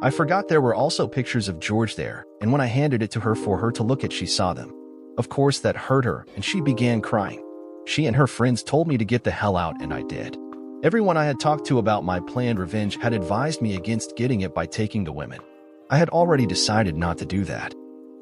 I forgot there were also pictures of George there, and when I handed it to her for her to look at, she saw them. Of course, that hurt her, and she began crying. She and her friends told me to get the hell out, and I did. Everyone I had talked to about my planned revenge had advised me against getting it by taking the women. I had already decided not to do that.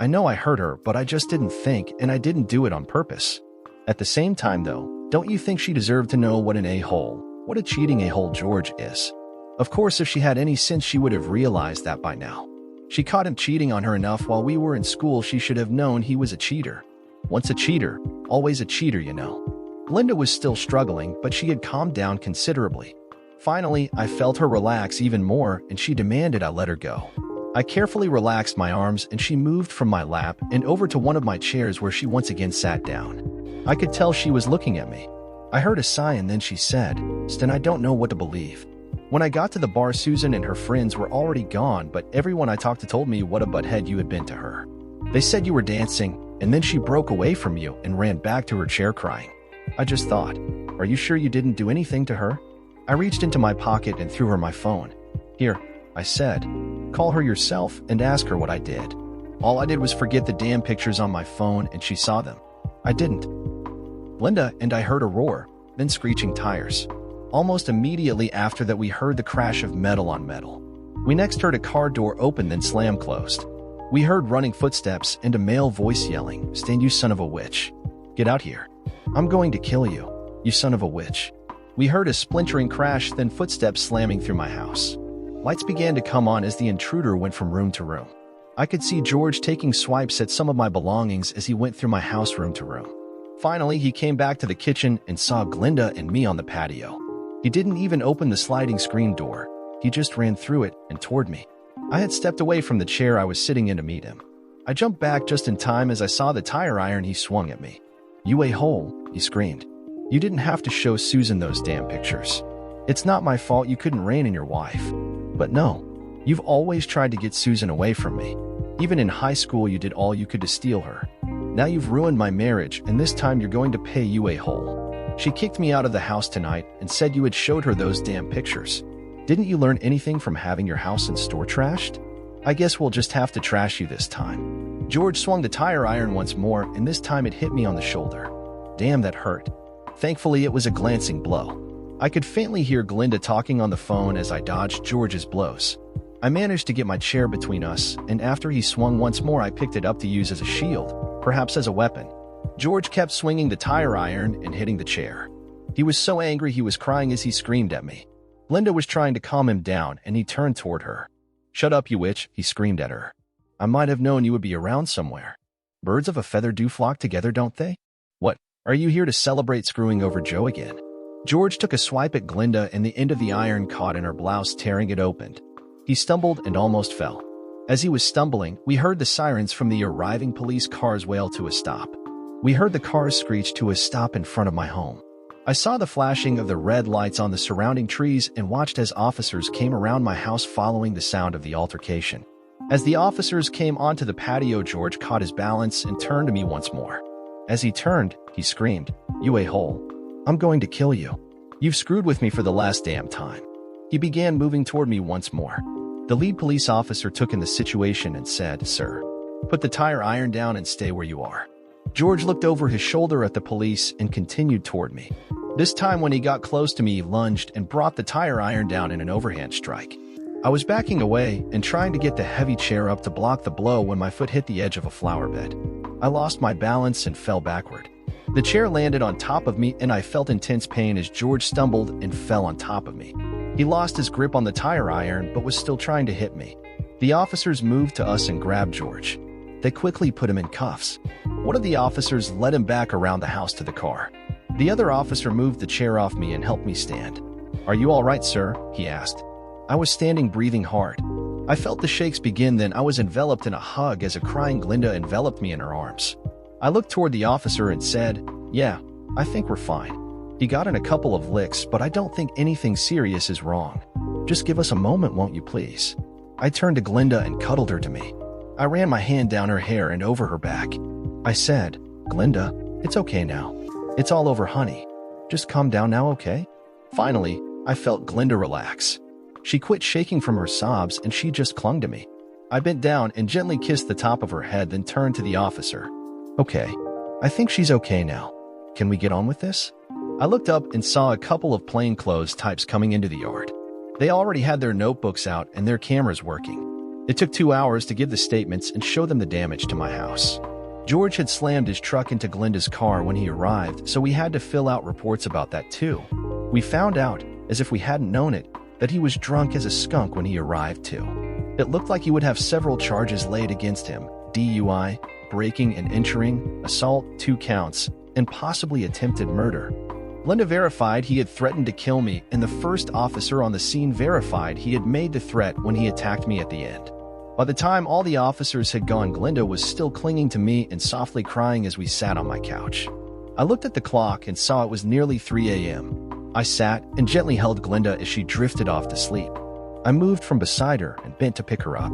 I know I hurt her, but I just didn't think, and I didn't do it on purpose. At the same time, though, don't you think she deserved to know what an a-hole, what a cheating a-hole George is? Of course, if she had any sense, she would have realized that by now. She caught him cheating on her enough while we were in school. She should have known he was a cheater. Once a cheater, always a cheater, you know. Linda was still struggling, but she had calmed down considerably. Finally, I felt her relax even more, and she demanded I let her go. I carefully relaxed my arms, and she moved from my lap and over to one of my chairs where she once again sat down. I could tell she was looking at me. I heard a sigh, and then she said, "Stan, I don't know what to believe." When I got to the bar, Susan and her friends were already gone, but everyone I talked to told me what a butthead you had been to her. They said you were dancing, and then she broke away from you and ran back to her chair crying. I just thought, are you sure you didn't do anything to her? I reached into my pocket and threw her my phone. Here, I said, call her yourself and ask her what I did. All I did was forget the damn pictures on my phone, and she saw them. I didn't. Linda and I heard a roar, then screeching tires. Almost immediately after that, we heard the crash of metal on metal. We next heard a car door open then slam closed. We heard running footsteps and a male voice yelling, "Stan, you son of a witch. Get out here. I'm going to kill you, you son of a witch." We heard a splintering crash, then footsteps slamming through my house. Lights began to come on as the intruder went from room to room. I could see George taking swipes at some of my belongings as he went through my house room to room. Finally, he came back to the kitchen and saw Glinda and me on the patio. He didn't even open the sliding screen door. He just ran through it and toward me. I had stepped away from the chair I was sitting in to meet him. I jumped back just in time as I saw the tire iron he swung at me. "You a-hole," he screamed. "You didn't have to show Susan those damn pictures. It's not my fault you couldn't rein in your wife. But no, you've always tried to get Susan away from me. Even in high school, you did all you could to steal her. Now you've ruined my marriage, and this time you're going to pay, you a-hole. She kicked me out of the house tonight and said you had showed her those damn pictures. Didn't you learn anything from having your house and store trashed? I guess we'll just have to trash you this time." George swung the tire iron once more, and this time it hit me on the shoulder. Damn, that hurt. Thankfully, it was a glancing blow. I could faintly hear Glinda talking on the phone as I dodged George's blows. I managed to get my chair between us, and after he swung once more, I picked it up to use as a shield, perhaps as a weapon. George kept swinging the tire iron and hitting the chair. He was so angry he was crying as he screamed at me. Linda was trying to calm him down, and he turned toward her. "Shut up, you witch," he screamed at her. "I might have known you would be around somewhere. Birds of a feather do flock together, don't they? What, are you here to celebrate screwing over Joe again?" George took a swipe at Glinda, and the end of the iron caught in her blouse, tearing it open. He stumbled and almost fell. As he was stumbling, we heard the sirens from the arriving police cars wail to a stop. We heard the cars screech to a stop in front of my home. I saw the flashing of the red lights on the surrounding trees and watched as officers came around my house following the sound of the altercation. As the officers came onto the patio, George caught his balance and turned to me once more. As he turned, he screamed, "You a-hole. I'm going to kill you. You've screwed with me for the last damn time." He began moving toward me once more. The lead police officer took in the situation and said, "Sir, put the tire iron down and stay where you are." George looked over his shoulder at the police and continued toward me. This time when he got close to me, he lunged and brought the tire iron down in an overhand strike. I was backing away and trying to get the heavy chair up to block the blow when my foot hit the edge of a flower bed. I lost my balance and fell backward. The chair landed on top of me, and I felt intense pain as George stumbled and fell on top of me. He lost his grip on the tire iron but was still trying to hit me. The officers moved to us and grabbed George. They quickly put him in cuffs. One of the officers led him back around the house to the car. The other officer moved the chair off me and helped me stand. "Are you all right, sir?" he asked. I was standing, breathing hard. I felt the shakes begin, then I was enveloped in a hug as a crying Glinda enveloped me in her arms. I looked toward the officer and said, "Yeah, I think we're fine. He got in a couple of licks, but I don't think anything serious is wrong. Just give us a moment, won't you please?" I turned to Glinda and cuddled her to me. I ran my hand down her hair and over her back. I said, "Glinda, it's okay now. It's all over, honey. Just calm down now, okay?" Finally, I felt Glinda relax. She quit shaking from her sobs and she just clung to me. I bent down and gently kissed the top of her head, then turned to the officer. Okay, I think she's okay now. Can we get on with this? I looked up and saw a couple of plainclothes types coming into the yard. They already had their notebooks out and their cameras working. It took 2 hours to give the statements and show them the damage to my house. George had slammed his truck into Glenda's car when he arrived, so we had to fill out reports about that too. We found out, as if we hadn't known it, that he was drunk as a skunk when he arrived too. It looked like he would have several charges laid against him: DUI, breaking and entering, assault, 2 counts, and possibly attempted murder. Glenda verified he had threatened to kill me, and the first officer on the scene verified he had made the threat when he attacked me at the end. By the time all the officers had gone, Glenda was still clinging to me and softly crying as we sat on my couch. I looked at the clock and saw it was nearly 3 a.m. I sat and gently held Glenda as she drifted off to sleep. I moved from beside her and bent to pick her up.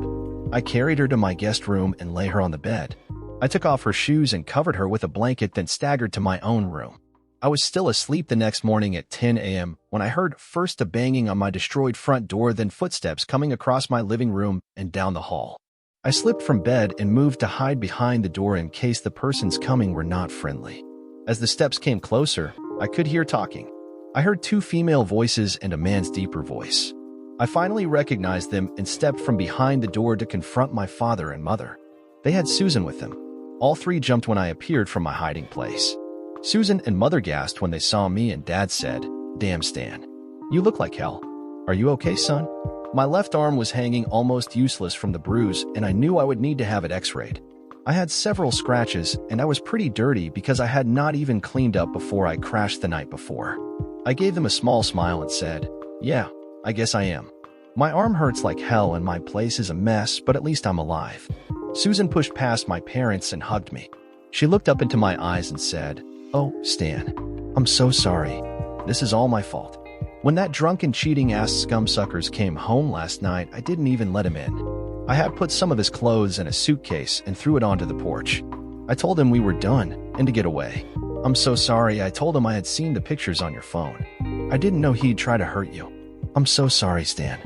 I carried her to my guest room and lay her on the bed. I took off her shoes and covered her with a blanket, then staggered to my own room. I was still asleep the next morning at 10 a.m. when I heard first a banging on my destroyed front door, then footsteps coming across my living room and down the hall. I slipped from bed and moved to hide behind the door in case the persons coming were not friendly. As the steps came closer, I could hear talking. I heard 2 female voices and a man's deeper voice. I finally recognized them and stepped from behind the door to confront my father and mother. They had Susan with them. All 3 jumped when I appeared from my hiding place. Susan and Mother gasped when they saw me, and Dad said, "Damn, Stan. You look like hell. Are you okay, son?" My left arm was hanging almost useless from the bruise, and I knew I would need to have it x-rayed. I had several scratches, and I was pretty dirty because I had not even cleaned up before I crashed the night before. I gave them a small smile and said, "Yeah, I guess I am. My arm hurts like hell and my place is a mess, but at least I'm alive." Susan pushed past my parents and hugged me. She looked up into my eyes and said, "Oh, Stan, I'm so sorry. This is all my fault. When that drunken, cheating-ass scumsuckers came home last night, I didn't even let him in. I had put some of his clothes in a suitcase and threw it onto the porch. I told him we were done and to get away. I'm so sorry. I told him I had seen the pictures on your phone. I didn't know he'd try to hurt you. I'm so sorry, Stan."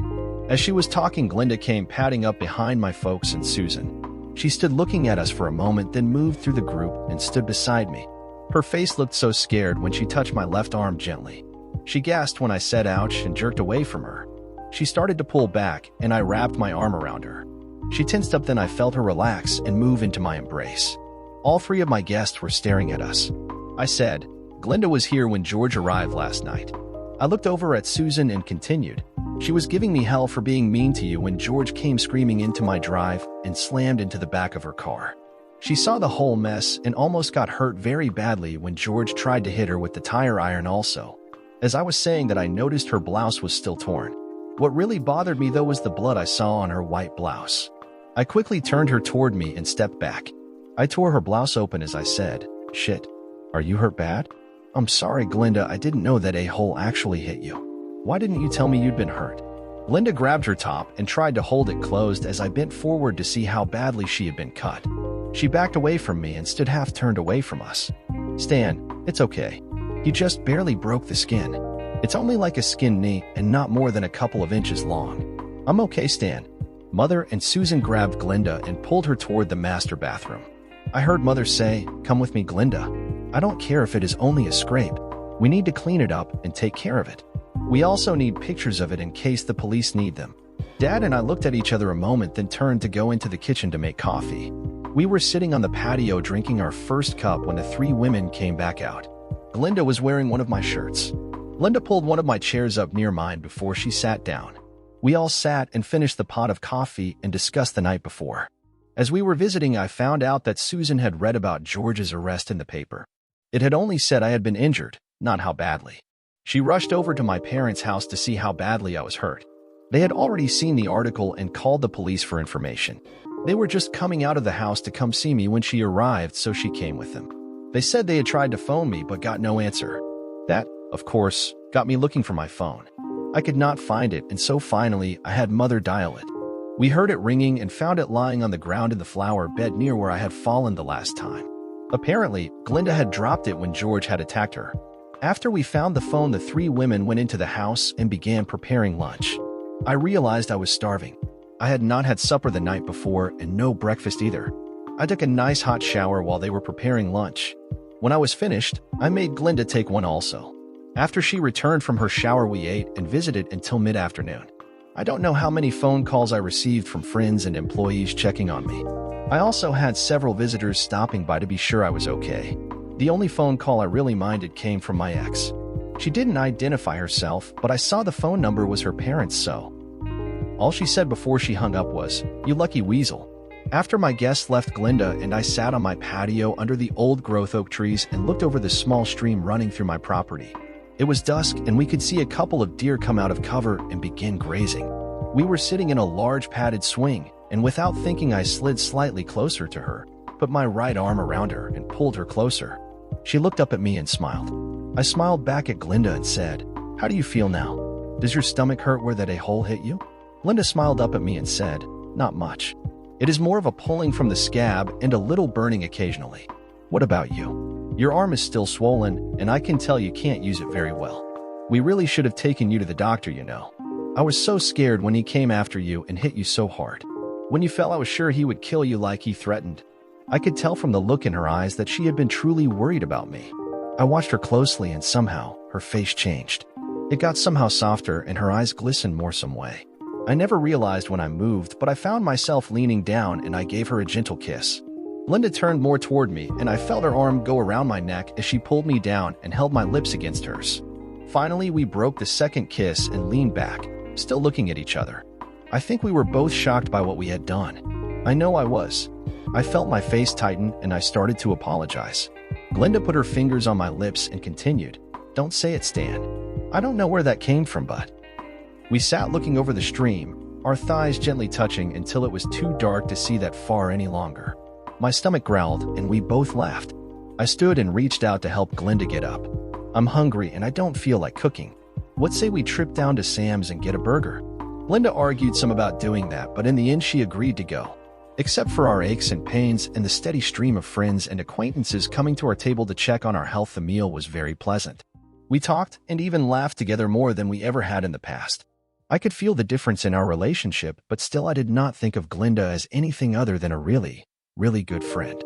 As she was talking, Glenda came padding up behind my folks and Susan. She stood looking at us for a moment, then moved through the group and stood beside me. Her face looked so scared when she touched my left arm gently. She gasped when I said ouch and jerked away from her. She started to pull back, and I wrapped my arm around her. She tensed up, then I felt her relax and move into my embrace. All 3 of my guests were staring at us. I said, "Glenda was here when George arrived last night." I looked over at Susan and continued, "She was giving me hell for being mean to you when George came screaming into my drive and slammed into the back of her car. She saw the whole mess and almost got hurt very badly when George tried to hit her with the tire iron also. As I was saying that, I noticed her blouse was still torn. What really bothered me though was the blood I saw on her white blouse. I quickly turned her toward me and stepped back. I tore her blouse open as I said, "Shit, are you hurt bad?" "I'm sorry, Glenda, I didn't know that a-hole actually hit you. Why didn't you tell me you'd been hurt?" Glenda grabbed her top and tried to hold it closed as I bent forward to see how badly she had been cut. She backed away from me and stood half turned away from us. "Stan, it's okay. He just barely broke the skin. It's only like a skin knee and not more than a couple of inches long. I'm okay, Stan." Mother and Susan grabbed Glenda and pulled her toward the master bathroom. I heard Mother say, "Come with me, Glenda. I don't care if it is only a scrape. We need to clean it up and take care of it. We also need pictures of it in case the police need them." Dad and I looked at each other a moment, then turned to go into the kitchen to make coffee. We were sitting on the patio drinking our first cup when the 3 women came back out. Glenda was wearing one of my shirts. Glenda pulled one of my chairs up near mine before she sat down. We all sat and finished the pot of coffee and discussed the night before. As we were visiting, I found out that Susan had read about George's arrest in the paper. It had only said I had been injured, not how badly. She rushed over to my parents' house to see how badly I was hurt. They had already seen the article and called the police for information. They were just coming out of the house to come see me when she arrived, so she came with them. They said they had tried to phone me but got no answer. That, of course, got me looking for my phone. I could not find it, and so finally I had Mother dial it. We heard it ringing and found it lying on the ground in the flower bed near where I had fallen the last time. Apparently, Glenda had dropped it when George had attacked her. After we found the phone, the 3 women went into the house and began preparing lunch. I realized I was starving. I had not had supper the night before and no breakfast either. I took a nice hot shower while they were preparing lunch. When I was finished, I made Glinda take one also. After she returned from her shower, we ate and visited until mid-afternoon. I don't know how many phone calls I received from friends and employees checking on me. I also had several visitors stopping by to be sure I was okay. The only phone call I really minded came from my ex. She didn't identify herself, but I saw the phone number was her parents', so all she said before she hung up was, "You lucky weasel." After my guests left, Glinda and I sat on my patio under the old growth oak trees and looked over the small stream running through my property. It was dusk and we could see a couple of deer come out of cover and begin grazing. We were sitting in a large padded swing, and without thinking I slid slightly closer to her, put my right arm around her and pulled her closer. She looked up at me and smiled. I smiled back at Glinda and said, "How do you feel now? Does your stomach hurt where that a-hole hit you?" Glinda smiled up at me and said, "Not much. It is more of a pulling from the scab and a little burning occasionally. What about you? Your arm is still swollen, and I can tell you can't use it very well. We really should have taken you to the doctor, you know. I was so scared when he came after you and hit you so hard. When you fell, I was sure he would kill you like he threatened." I could tell from the look in her eyes that she had been truly worried about me. I watched her closely and somehow her face changed. It got somehow softer and her eyes glistened more some way. I never realized when I moved, but I found myself leaning down and I gave her a gentle kiss. Linda turned more toward me and I felt her arm go around my neck as she pulled me down and held my lips against hers. Finally, we broke the second kiss and leaned back, still looking at each other. I think we were both shocked by what we had done. I know I was. I felt my face tighten and I started to apologize. Glinda put her fingers on my lips and continued, "Don't say it, Stan. I don't know where that came from, but..." We sat looking over the stream, our thighs gently touching until it was too dark to see that far any longer. My stomach growled and we both laughed. I stood and reached out to help Glinda get up. "I'm hungry and I don't feel like cooking. What say we trip down to Sam's and get a burger?" Glinda argued some about doing that, but in the end she agreed to go. Except for our aches and pains and the steady stream of friends and acquaintances coming to our table to check on our health, the meal was very pleasant. We talked and even laughed together more than we ever had in the past. I could feel the difference in our relationship, but still I did not think of Glinda as anything other than a really, really good friend.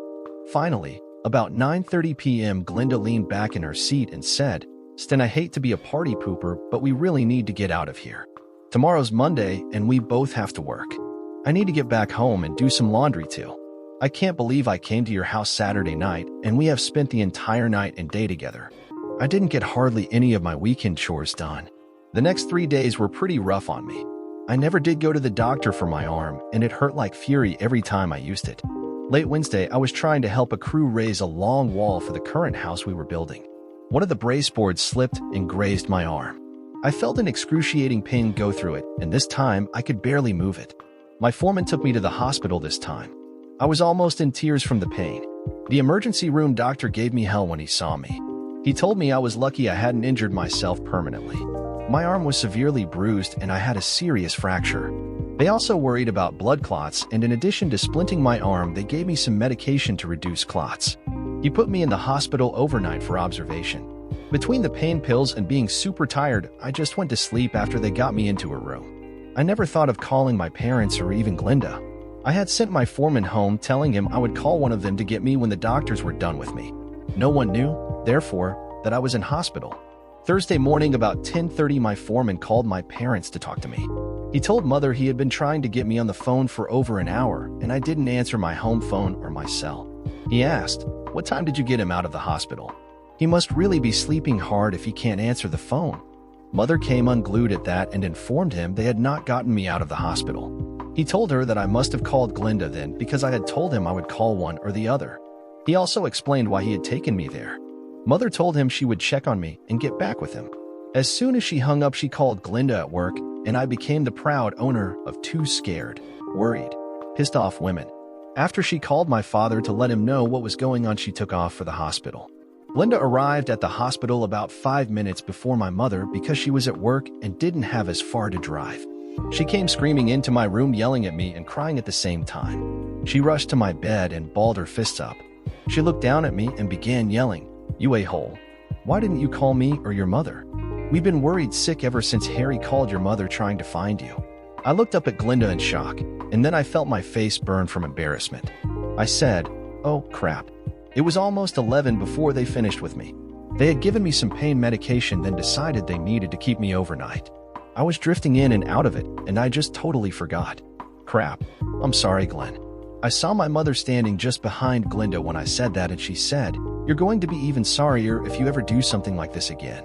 Finally, about 9:30 p.m., Glinda leaned back in her seat and said, "Stan, I hate to be a party pooper, but we really need to get out of here. Tomorrow's Monday and we both have to work. I need to get back home and do some laundry too. I can't believe I came to your house Saturday night and we have spent the entire night and day together. I didn't get hardly any of my weekend chores done. The next 3 days were pretty rough on me. I never did go to the doctor for my arm and it hurt like fury every time I used it. Late Wednesday, I was trying to help a crew raise a long wall for the current house we were building. One of the brace boards slipped and grazed my arm. I felt an excruciating pain go through it, and this time I could barely move it. My foreman took me to the hospital this time. I was almost in tears from the pain. The emergency room doctor gave me hell when he saw me. He told me I was lucky I hadn't injured myself permanently. My arm was severely bruised and I had a serious fracture. They also worried about blood clots, and in addition to splinting my arm, they gave me some medication to reduce clots. He put me in the hospital overnight for observation. Between the pain pills and being super tired, I just went to sleep after they got me into a room. I never thought of calling my parents or even Glinda. I had sent my foreman home telling him I would call one of them to get me when the doctors were done with me. No one knew, therefore, that I was in hospital. Thursday morning about 10:30, my foreman called my parents to talk to me. He told Mother he had been trying to get me on the phone for over an hour and I didn't answer my home phone or my cell. He asked, "What time did you get him out of the hospital? He must really be sleeping hard if he can't answer the phone." Mother came unglued at that and informed him they had not gotten me out of the hospital. He told her that I must have called Glinda then because I had told him I would call one or the other. He also explained why he had taken me there. Mother told him she would check on me and get back with him. As soon as she hung up, she called Glinda at work, and I became the proud owner of 2 scared, worried, pissed off women. After she called my father to let him know what was going on, she took off for the hospital. Glinda arrived at the hospital about 5 minutes before my mother because she was at work and didn't have as far to drive. She came screaming into my room, yelling at me and crying at the same time. She rushed to my bed and balled her fists up. She looked down at me and began yelling, "You a-hole. Why didn't you call me or your mother?" We've been worried sick ever since Harry called your mother trying to find you." I looked up at Glinda in shock, and then I felt my face burn from embarrassment. I said, "Oh, crap." It was almost 11 before they finished with me. They had given me some pain medication, then decided they needed to keep me overnight. I was drifting in and out of it, and I just totally forgot. Crap. I'm sorry, Glenn. I saw my mother standing just behind Glinda when I said that, and she said, "You're going to be even sorrier if you ever do something like this again.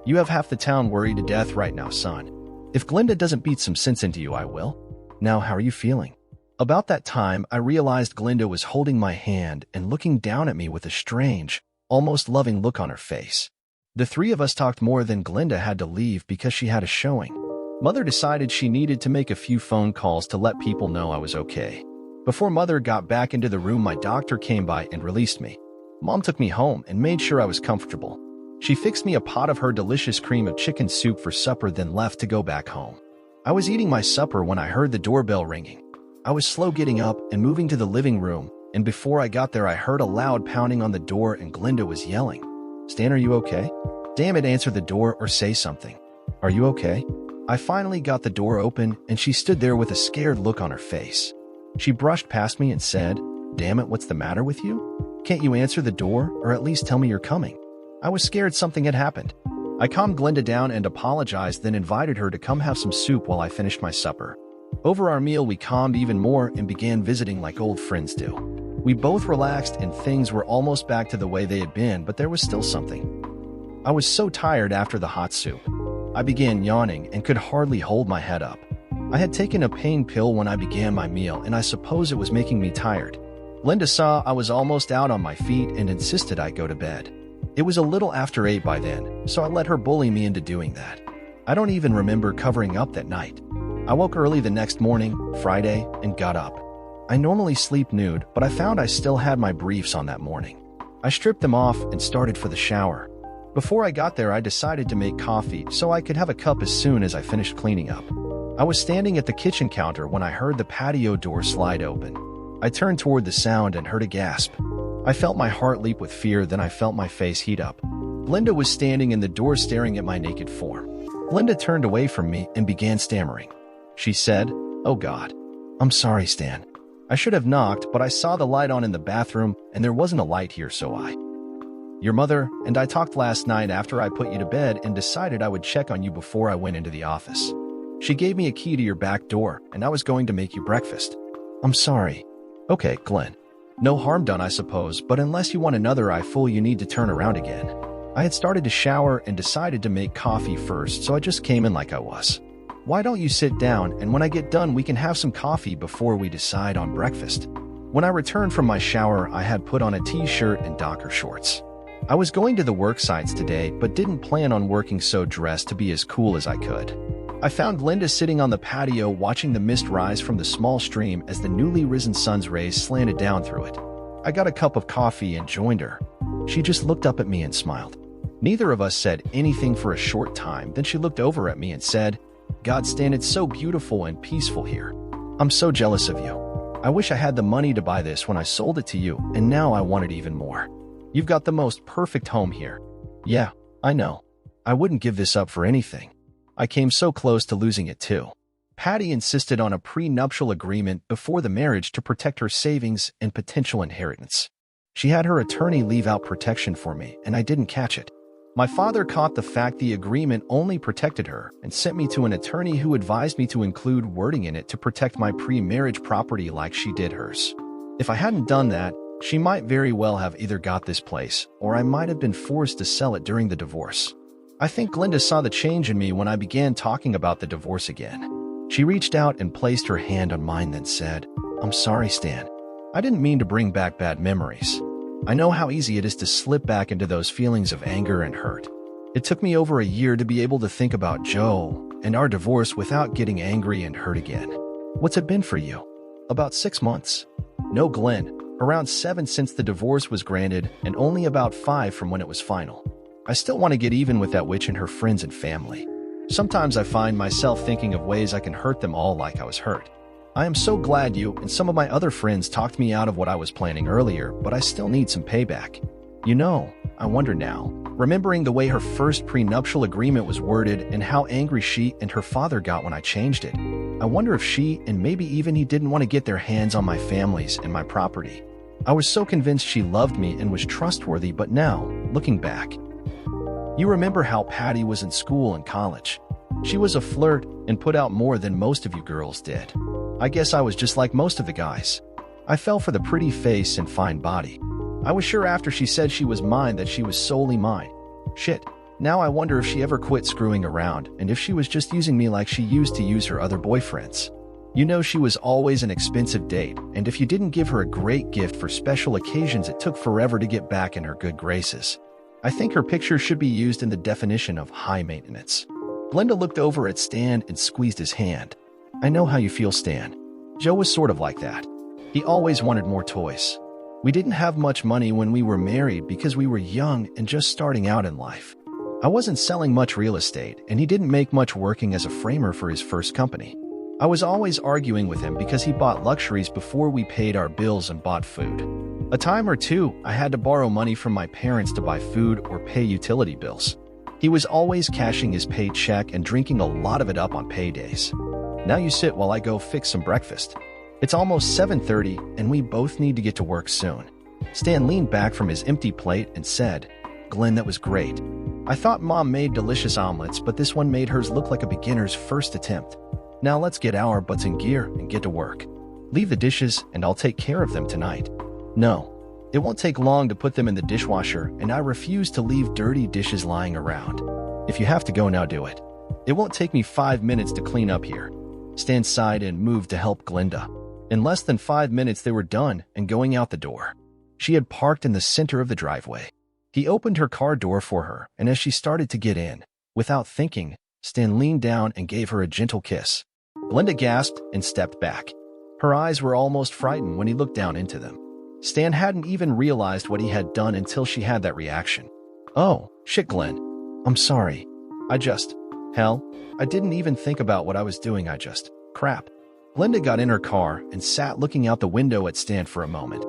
You have half the town worried to death right now, son. If Glinda doesn't beat some sense into you, I will." Now, how are you feeling? About that time, I realized Glinda was holding my hand and looking down at me with a strange, almost loving look on her face. The three of us talked more, than Glinda had to leave because she had a showing. Mother decided she needed to make a few phone calls to let people know I was okay. Before Mother got back into the room, my doctor came by and released me. Mom took me home and made sure I was comfortable. She fixed me a pot of her delicious cream of chicken soup for supper, then left to go back home. I was eating my supper when I heard the doorbell ringing. I was slow getting up and moving to the living room, and before I got there I heard a loud pounding on the door and Glinda was yelling, "Stan, are you okay? Damn it, answer the door or say something. Are you okay?" I finally got the door open and she stood there with a scared look on her face. She brushed past me and said, "Damn it, what's the matter with you? Can't you answer the door or at least tell me you're coming?" I was scared something had happened. I calmed Glinda down and apologized, then invited her to come have some soup while I finished my supper. Over our meal, we calmed even more and began visiting like old friends do. We both relaxed and things were almost back to the way they had been, but there was still something. I was so tired after the hot soup. I began yawning and could hardly hold my head up. I had taken a pain pill when I began my meal, and I suppose it was making me tired. Glinda saw I was almost out on my feet and insisted I go to bed. It was a little after 8 by then, so I let her bully me into doing that. I don't even remember covering up that night. I woke early the next morning, Friday, and got up. I normally sleep nude, but I found I still had my briefs on that morning. I stripped them off and started for the shower. Before I got there, I decided to make coffee so I could have a cup as soon as I finished cleaning up. I was standing at the kitchen counter when I heard the patio door slide open. I turned toward the sound and heard a gasp. I felt my heart leap with fear, then I felt my face heat up. Glinda was standing in the door staring at my naked form. Glinda turned away from me and began stammering. She said, "Oh God. I'm sorry, Stan. I should have knocked, but I saw the light on in the bathroom and there wasn't a light here, so Your mother and I talked last night after I put you to bed and decided I would check on you before I went into the office. She gave me a key to your back door and I was going to make you breakfast. I'm sorry." "Okay, Glenn. No harm done, I suppose, but unless you want another eyeful, you need to turn around again." I had started to shower and decided to make coffee first, so I just came in like I was. "Why don't you sit down, and when I get done we can have some coffee before we decide on breakfast." When I returned from my shower, I had put on a t-shirt and Docker shorts. I was going to the work sites today, but didn't plan on working, so dressed to be as cool as I could. I found Glinda sitting on the patio watching the mist rise from the small stream as the newly risen sun's rays slanted down through it. I got a cup of coffee and joined her. She just looked up at me and smiled. Neither of us said anything for a short time, then she looked over at me and said, "God, Stan, it's so beautiful and peaceful here. I'm so jealous of you. I wish I had the money to buy this when I sold it to you, and now I want it even more. You've got the most perfect home here." "Yeah, I know. I wouldn't give this up for anything. I came so close to losing it too." Patty insisted on a prenuptial agreement before the marriage to protect her savings and potential inheritance. She had her attorney leave out protection for me, and I didn't catch it. My father caught the fact the agreement only protected her and sent me to an attorney who advised me to include wording in it to protect my pre-marriage property like she did hers. If I hadn't done that, she might very well have either got this place, or I might have been forced to sell it during the divorce. I think Glinda saw the change in me when I began talking about the divorce again. She reached out and placed her hand on mine, then said, "I'm sorry, Stan. I didn't mean to bring back bad memories. I know how easy it is to slip back into those feelings of anger and hurt. It took me over a year to be able to think about Joe and our divorce without getting angry and hurt again." "What's it been for you?" "About 6 months. No, Glenn, around 7 since the divorce was granted and only about 5 from when it was final. I still want to get even with that witch and her friends and family. Sometimes I find myself thinking of ways I can hurt them all like I was hurt. I am so glad you and some of my other friends talked me out of what I was planning earlier, but I still need some payback." I wonder now, remembering the way her first prenuptial agreement was worded and how angry she and her father got when I changed it. I wonder if she and maybe even he didn't want to get their hands on my families and my property. I was so convinced she loved me and was trustworthy, but now, looking back. You remember how Patty was in school and college. She was a flirt and put out more than most of you girls did. I guess I was just like most of the guys. I fell for the pretty face and fine body. I was sure after she said she was mine that she was solely mine. Shit, now I wonder if she ever quit screwing around and if she was just using me like she used to use her other boyfriends. She was always an expensive date, and if you didn't give her a great gift for special occasions, it took forever to get back in her good graces. I think her picture should be used in the definition of high maintenance. Glenda looked over at Stan and squeezed his hand. I know how you feel, Stan. Joe was sort of like that. He always wanted more toys. We didn't have much money when we were married because we were young and just starting out in life. I wasn't selling much real estate, and he didn't make much working as a framer for his first company. I was always arguing with him because he bought luxuries before we paid our bills and bought food. A time or two, I had to borrow money from my parents to buy food or pay utility bills. He was always cashing his paycheck and drinking a lot of it up on paydays. Now you sit while I go fix some breakfast. It's almost 7:30 and we both need to get to work soon. Stan leaned back from his empty plate and said, Glenn, that was great. I thought Mom made delicious omelets, but this one made hers look like a beginner's first attempt. Now let's get our butts in gear and get to work. Leave the dishes and I'll take care of them tonight. No, it won't take long to put them in the dishwasher, and I refuse to leave dirty dishes lying around. If you have to go now, do it. It won't take me 5 minutes to clean up here. Stan sighed and moved to help Glenda. In less than 5 minutes they were done and going out the door. She had parked in the center of the driveway. He opened her car door for her, and as she started to get in, without thinking, Stan leaned down and gave her a gentle kiss. Glenda gasped and stepped back. Her eyes were almost frightened when he looked down into them. Stan hadn't even realized what he had done until she had that reaction. Oh, shit, Glenn. I'm sorry. Hell, I didn't even think about what I was doing. Crap. Glenda got in her car and sat looking out the window at Stan for a moment.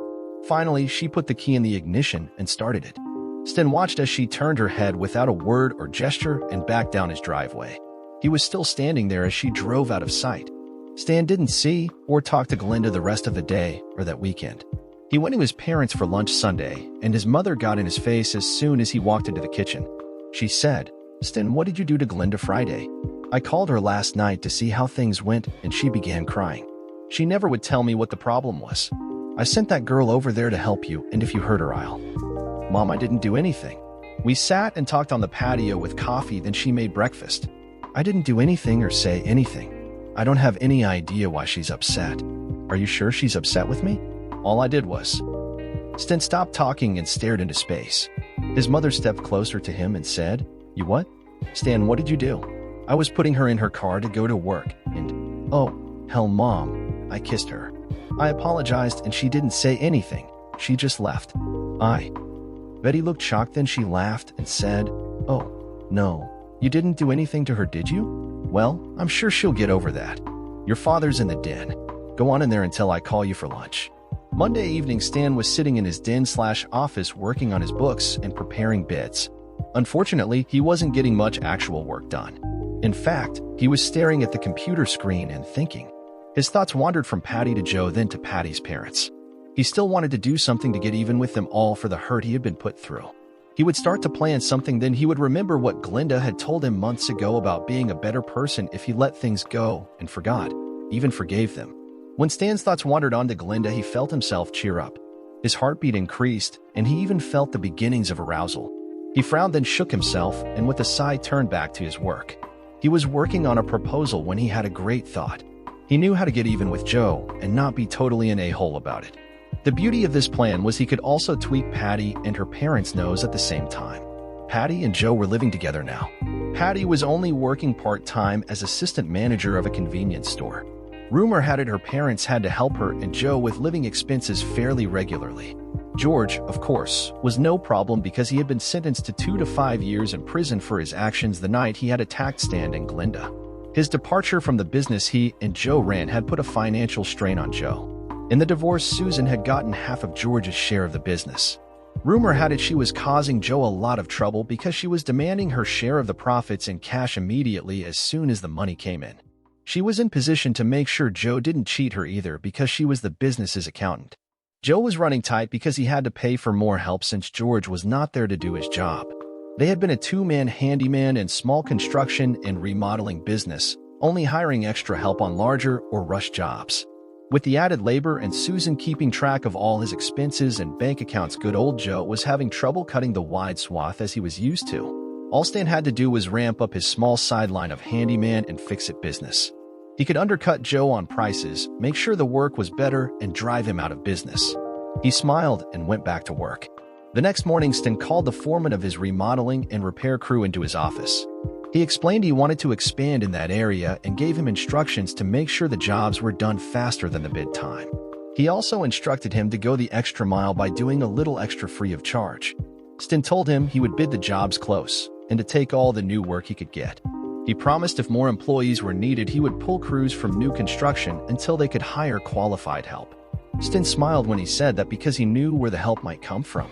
Finally, she put the key in the ignition and started it. Stan watched as she turned her head without a word or gesture and backed down his driveway. He was still standing there as she drove out of sight. Stan didn't see or talk to Glenda the rest of the day or that weekend. He went to his parents for lunch Sunday, and his mother got in his face as soon as he walked into the kitchen. She said, Stan, what did you do to Glenda Friday? I called her last night to see how things went, and she began crying. She never would tell me what the problem was. I sent that girl over there to help you, and if you hurt her, I'll... Mom, I didn't do anything. We sat and talked on the patio with coffee, then she made breakfast. I didn't do anything or say anything. I don't have any idea why she's upset. Are you sure she's upset with me? All I did was... Stan stopped talking and stared into space. His mother stepped closer to him and said, You what? Stan, what did you do? I was putting her in her car to go to work, and... Oh, hell, Mom. I kissed her. I apologized and she didn't say anything. She just left. Betty looked shocked, then she laughed and said, Oh, no. You didn't do anything to her, did you? Well, I'm sure she'll get over that. Your father's in the den. Go on in there until I call you for lunch. Monday evening, Stan was sitting in his den/office working on his books and preparing bids. Unfortunately, he wasn't getting much actual work done. In fact, he was staring at the computer screen and thinking. His thoughts wandered from Patty to Joe, then to Patty's parents. He still wanted to do something to get even with them all for the hurt he had been put through. He would start to plan something, then he would remember what Glenda had told him months ago about being a better person if he let things go and forgot, even forgave them. When Stan's thoughts wandered on to Glenda, he felt himself cheer up. His heartbeat increased, and he even felt the beginnings of arousal. He frowned, then shook himself, and with a sigh turned back to his work. He was working on a proposal when he had a great thought. He knew how to get even with Joe and not be totally an a-hole about it. The beauty of this plan was he could also tweak Patty and her parents' nose at the same time. Patty and Joe were living together now. Patty was only working part-time as assistant manager of a convenience store. Rumor had it her parents had to help her and Joe with living expenses fairly regularly. George, of course, was no problem because he had been sentenced to 2 to 5 years in prison for his actions the night he had attacked Stan and Glenda. His departure from the business he and Joe ran had put a financial strain on Joe. In the divorce, Susan had gotten half of George's share of the business. Rumor had it she was causing Joe a lot of trouble because she was demanding her share of the profits in cash immediately as soon as the money came in. She was in position to make sure Joe didn't cheat her either because she was the business's accountant. Joe was running tight because he had to pay for more help since George was not there to do his job. They had been a two-man handyman and small construction and remodeling business, only hiring extra help on larger or rush jobs. With the added labor and Susan keeping track of all his expenses and bank accounts, good old Joe was having trouble cutting the wide swath as he was used to. All Stan had to do was ramp up his small sideline of handyman and fix-it business. He could undercut Joe on prices, make sure the work was better, and drive him out of business. He smiled and went back to work. The next morning, Stan called the foreman of his remodeling and repair crew into his office. He explained he wanted to expand in that area and gave him instructions to make sure the jobs were done faster than the bid time. He also instructed him to go the extra mile by doing a little extra free of charge. Stan told him he would bid the jobs close and to take all the new work he could get. He promised if more employees were needed, he would pull crews from new construction until they could hire qualified help. Stan smiled when he said that because he knew where the help might come from.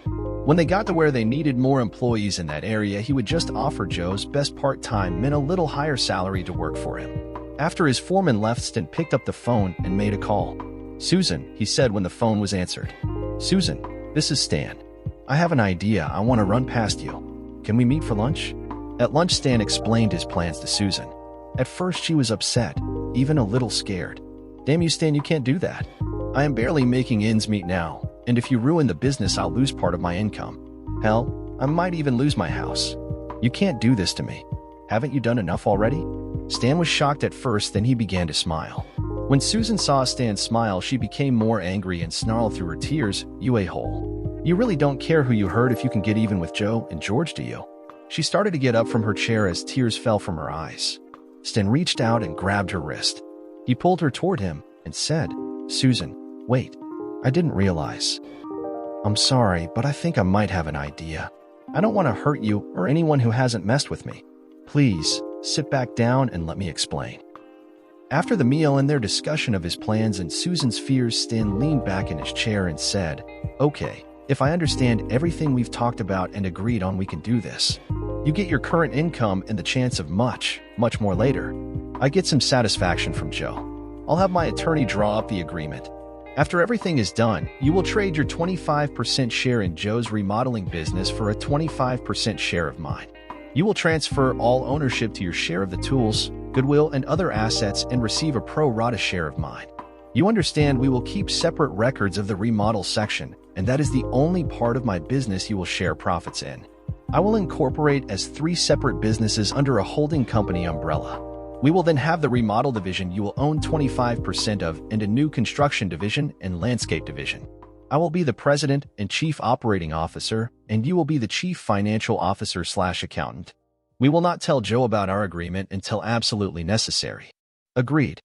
When they got to where they needed more employees in that area, he would just offer Joe's best part-time men a little higher salary to work for him. After his foreman left, Stan picked up the phone and made a call. "Susan," he said when the phone was answered. "Susan, this is Stan. I have an idea I want to run past you. Can we meet for lunch?" At lunch, Stan explained his plans to Susan. At first, she was upset, even a little scared. "Damn you, Stan, you can't do that. I am barely making ends meet now, and if you ruin the business, I'll lose part of my income. Hell, I might even lose my house. You can't do this to me. Haven't you done enough already?" Stan was shocked at first, then he began to smile. When Susan saw Stan smile, she became more angry and snarled through her tears, "You a-hole. You really don't care who you hurt if you can get even with Joe and George, do you?" She started to get up from her chair as tears fell from her eyes. Stan reached out and grabbed her wrist. He pulled her toward him and said, "Susan, wait. I didn't realize. I'm sorry, but I think I might have an idea. I don't want to hurt you or anyone who hasn't messed with me. Please, sit back down and let me explain." After the meal and their discussion of his plans and Susan's fears, Stan leaned back in his chair and said, "Okay, if I understand everything we've talked about and agreed on, we can do this. You get your current income and the chance of much, much more later. I get some satisfaction from Joe. I'll have my attorney draw up the agreement. After everything is done, you will trade your 25% share in Joe's remodeling business for a 25% share of mine. You will transfer all ownership to your share of the tools, goodwill, and other assets and receive a pro rata share of mine. You understand we will keep separate records of the remodel section, and that is the only part of my business you will share profits in. I will incorporate as 3 separate businesses under a holding company umbrella. We will then have the remodel division you will own 25% of and a new construction division and landscape division. I will be the president and chief operating officer, and you will be the chief financial officer/accountant. We will not tell Joe about our agreement until absolutely necessary." "Agreed."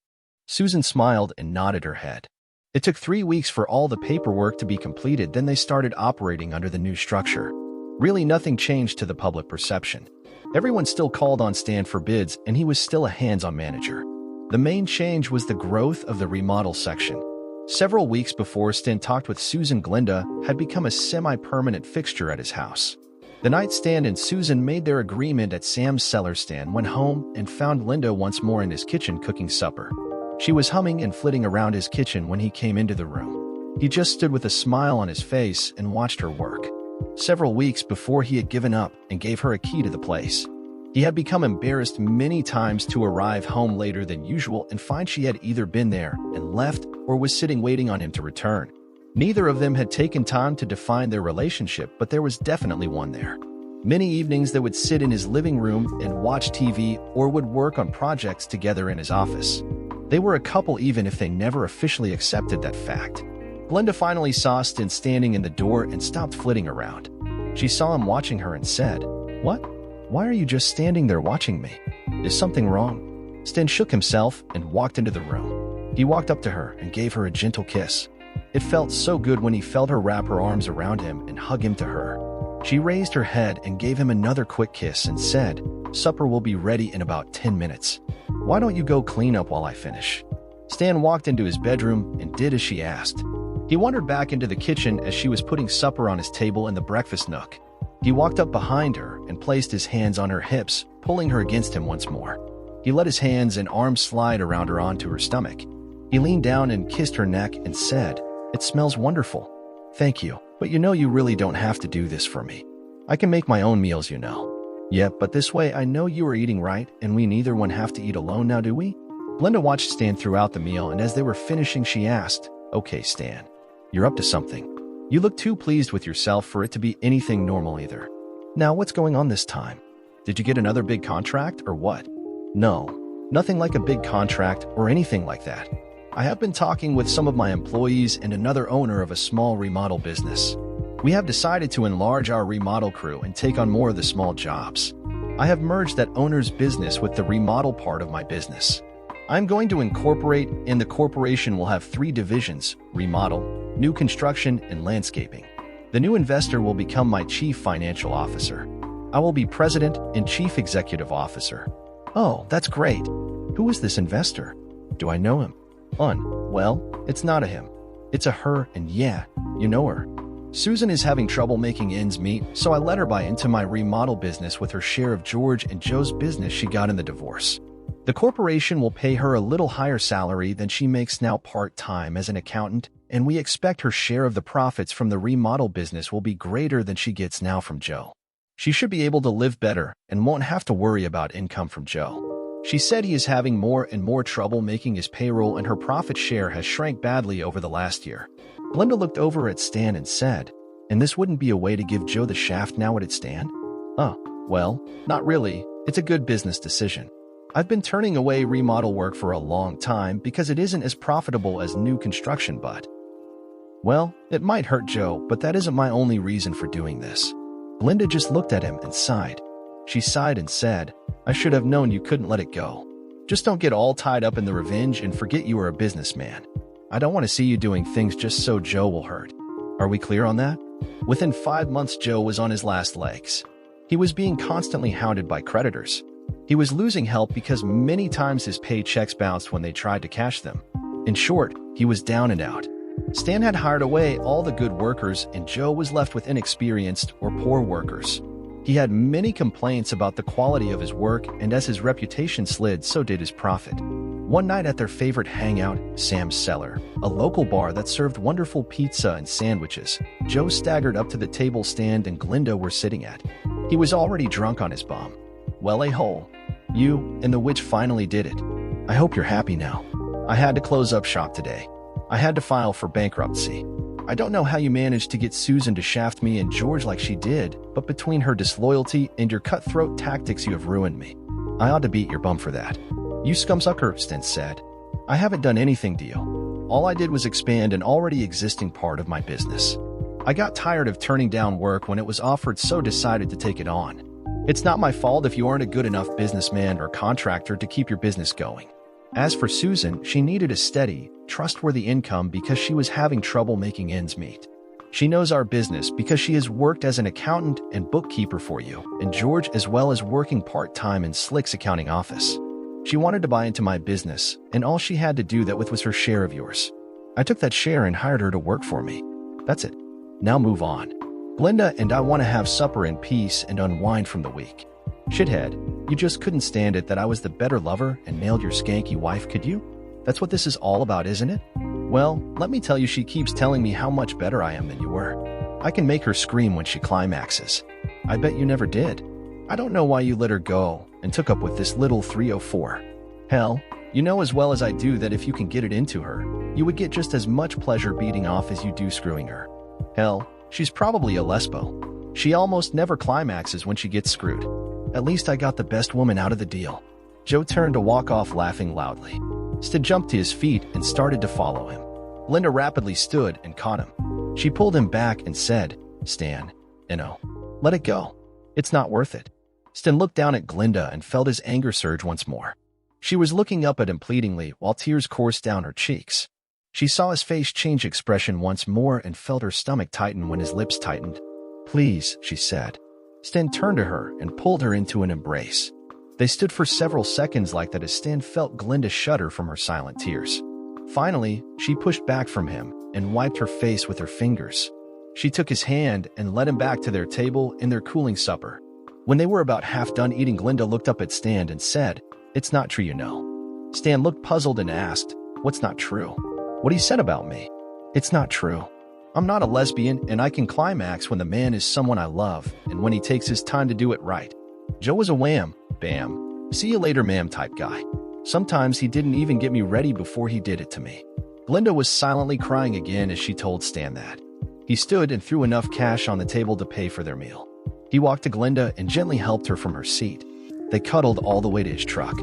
Susan smiled and nodded her head. It took 3 weeks for all the paperwork to be completed, then they started operating under the new structure. Really nothing changed to the public perception. Everyone still called on Stan for bids, and he was still a hands-on manager. The main change was the growth of the remodel section. Several weeks before Stan talked with Susan, Glinda had become a semi-permanent fixture at his house. The night Stan and Susan made their agreement at Sam's cellar, Stan went home and found Linda once more in his kitchen cooking supper. She was humming and flitting around his kitchen when he came into the room. He just stood with a smile on his face and watched her work. Several weeks before, he had given up and gave her a key to the place. He had become embarrassed many times to arrive home later than usual and find she had either been there and left or was sitting waiting on him to return. Neither of them had taken time to define their relationship, but there was definitely one there. Many evenings they would sit in his living room and watch TV or would work on projects together in his office. They were a couple even if they never officially accepted that fact. Glinda finally saw Stan standing in the door and stopped flitting around. She saw him watching her and said, "What? Why are you just standing there watching me? Is something wrong?" Stan shook himself and walked into the room. He walked up to her and gave her a gentle kiss. It felt so good when he felt her wrap her arms around him and hug him to her. She raised her head and gave him another quick kiss and said, "Supper will be ready in about 10 minutes. Why don't you go clean up while I finish?" Stan walked into his bedroom and did as she asked. He wandered back into the kitchen as she was putting supper on his table in the breakfast nook. He walked up behind her and placed his hands on her hips, pulling her against him once more. He let his hands and arms slide around her onto her stomach. He leaned down and kissed her neck and said, "It smells wonderful. Thank you, but you really don't have to do this for me. I can make my own meals, Yeah, but this way I know you are eating right, and we neither one have to eat alone now, do we?" Glenda watched Stan throughout the meal, and as they were finishing, she asked, "Okay, Stan, you're up to something. You look too pleased with yourself for it to be anything normal either. Now, what's going on this time? Did you get another big contract or what?" "No, nothing like a big contract or anything like that. I have been talking with some of my employees and another owner of a small remodel business. We have decided to enlarge our remodel crew and take on more of the small jobs. I have merged that owner's business with the remodel part of my business. I'm going to incorporate, and the corporation will have 3 divisions: remodel, new construction, and landscaping. The new investor will become my chief financial officer. I will be president and chief executive officer." "Oh, that's great. Who is this investor? Do I know him?" Well, it's not a him. It's a her, and yeah, you know her. Susan is having trouble making ends meet, so I let her buy into my remodel business with her share of George and Joe's business she got in the divorce. The corporation will pay her a little higher salary than she makes now part-time as an accountant, and we expect her share of the profits from the remodel business will be greater than she gets now from Joe. She should be able to live better and won't have to worry about income from Joe. She said he is having more and more trouble making his payroll, and her profit share has shrank badly over the last year. Glenda looked over at Stan and said, "And this wouldn't be a way to give Joe the shaft now, would it, Stan?" Well, not really. It's a good business decision. I've been turning away remodel work for a long time because it isn't as profitable as new construction, but... Well, it might hurt Joe, but that isn't my only reason for doing this." Glenda just looked at him and sighed. She sighed and said, "I should have known you couldn't let it go. Just don't get all tied up in the revenge and forget you are a businessman. I don't want to see you doing things just so Joe will hurt. Are we clear on that?" Within 5 months, Joe was on his last legs. He was being constantly hounded by creditors. He was losing help because many times his paychecks bounced when they tried to cash them. In short, he was down and out. Stan had hired away all the good workers, and Joe was left with inexperienced or poor workers. He had many complaints about the quality of his work, and as his reputation slid, so did his profit. One night at their favorite hangout, Sam's Cellar, a local bar that served wonderful pizza and sandwiches, Joe staggered up to the table Stan and Glenda were sitting at. He was already drunk on his bum. "Well, a-hole. You and the witch finally did it. I hope you're happy now. I had to close up shop today. I had to file for bankruptcy. I don't know how you managed to get Susan to shaft me and George like she did, but between her disloyalty and your cutthroat tactics, you have ruined me. I ought to beat your bum for that." "You scumsucker," Stan said. "I haven't done anything to you. All I did was expand an already existing part of my business. I got tired of turning down work when it was offered, so decided to take it on. It's not my fault if you aren't a good enough businessman or contractor to keep your business going." As for Susan, she needed a steady, trustworthy income because she was having trouble making ends meet. She knows our business because she has worked as an accountant and bookkeeper for you, and George, as well as working part-time in Slick's accounting office. She wanted to buy into my business, and all she had to do that with was her share of yours. I took that share and hired her to work for me. That's it. Now move on. Glenda and I want to have supper in peace and unwind from the week. Shithead, you just couldn't stand it that I was the better lover and nailed your skanky wife, could you? That's what this is all about, isn't it? Well, let me tell you, she keeps telling me how much better I am than you were. I can make her scream when she climaxes. I bet you never did. I don't know why you let her go and took up with this little 304. Hell, you know as well as I do that if you can get it into her, you would get just as much pleasure beating off as you do screwing her. Hell, she's probably a lesbo. She almost never climaxes when she gets screwed. At least I got the best woman out of the deal." Joe turned to walk off laughing loudly. Stan jumped to his feet and started to follow him. Linda rapidly stood and caught him. She pulled him back and said, "Stan, let it go. It's not worth it." Stan looked down at Glenda and felt his anger surge once more. She was looking up at him pleadingly while tears coursed down her cheeks. She saw his face change expression once more and felt her stomach tighten when his lips tightened. "Please," she said. Stan turned to her and pulled her into an embrace. They stood for several seconds like that as Stan felt Glenda shudder from her silent tears. Finally, she pushed back from him, and wiped her face with her fingers. She took his hand and led him back to their table in their cooling supper. When they were about half done eating, Glinda looked up at Stan and said, "It's not true, you know." Stan looked puzzled and asked, "What's not true?" "What he said about me. It's not true. I'm not a lesbian, and I can climax when the man is someone I love and when he takes his time to do it right." Joe was a wham, bam, see you later ma'am type guy. Sometimes he didn't even get me ready before he did it to me. Glinda was silently crying again as she told Stan that. He stood and threw enough cash on the table to pay for their meal. He walked to Glinda and gently helped her from her seat. They cuddled all the way to his truck.